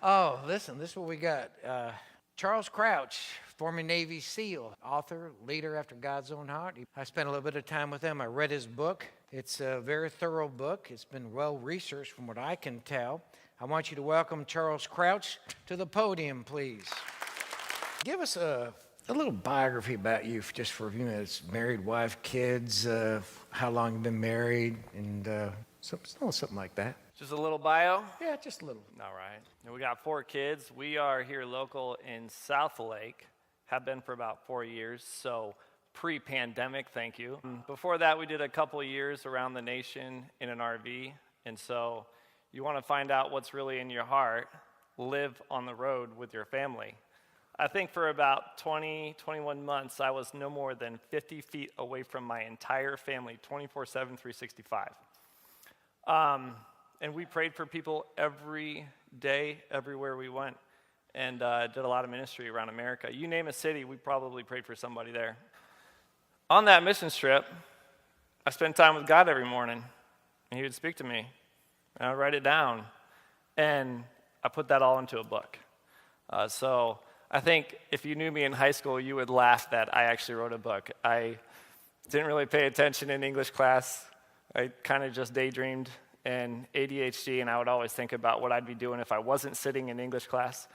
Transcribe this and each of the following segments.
Oh, listen, this is what we got. Charles Crouch, former Navy SEAL, author, leader after God's own heart. I spent a little bit of time with him. I read his book. It's a very thorough book. It's been well researched from what I can tell. I want you to welcome Charles Crouch to the podium, please. Give us a little biography about you just for a few minutes. Married, wife, kids, how long you've been married, and something like that. Just a little bio? Yeah, just a little. All right. And we got 4 kids. We are here local in South Lake, have been for about 4 years, so pre-pandemic, thank you. Before that, we did a couple of years around the nation in an RV, and so you want to find out what's really in your heart, live on the road with your family. I think for about 20, 21 months, I was no more than 50 feet away from my entire family, 24/7, 365. And we prayed for people every day, everywhere we went, and did a lot of ministry around America. You name a city, we probably prayed for somebody there. On that mission trip, I spent time with God every morning, and he would speak to me, and I would write it down, and I put that all into a book. So I think if you knew me in high school, you would laugh that I actually wrote a book. I didn't really pay attention in English class. I kind of just daydreamed and ADHD, and I would always think about what I'd be doing if I wasn't sitting in English class.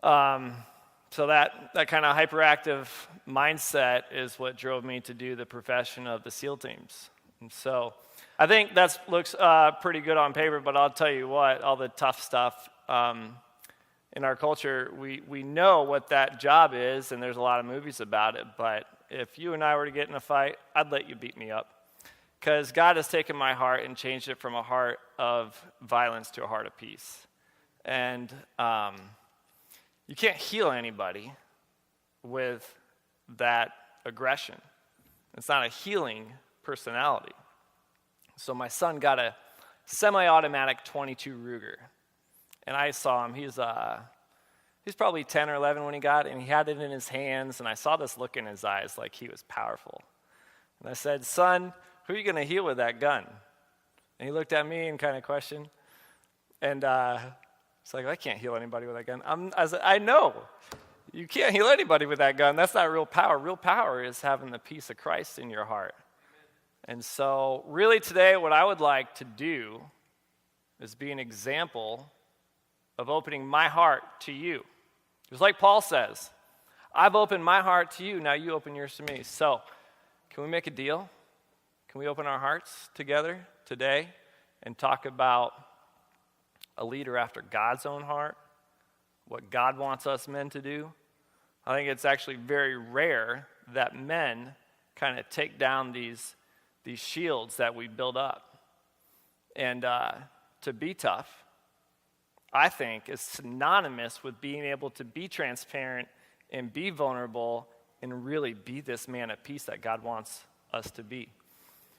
So that kind of hyperactive mindset is what drove me to do the profession of the SEAL teams. And so I think that looks pretty good on paper, but I'll tell you what, all the tough stuff in our culture, we know what that job is, and there's a lot of movies about it, but if you and I were to get in a fight, I'd let you beat me up. Because God has taken my heart and changed it from a heart of violence to a heart of peace. And you can't heal anybody with that aggression. It's not a healing personality. So my son got a semi-automatic .22 Ruger. And I saw him. He's probably 10 or 11 when he got it, and he had it in his hands, and I saw this look in his eyes like he was powerful. And I said, "Son, who are you going to heal with that gun?" And he looked at me and kind of questioned. And it's like, I can't heal anybody with that gun. I said, I know. You can't heal anybody with that gun. That's not real power. Real power is having the peace of Christ in your heart. And so really today what I would like to do is be an example of opening my heart to you. Just like Paul says, I've opened my heart to you, now you open yours to me. So can we make a deal? Can we open our hearts together today and talk about a leader after God's own heart, what God wants us men to do? I think it's actually very rare that men kind of take down these shields that we build up. And to be tough, I think, is synonymous with being able to be transparent and be vulnerable and really be this man of peace that God wants us to be.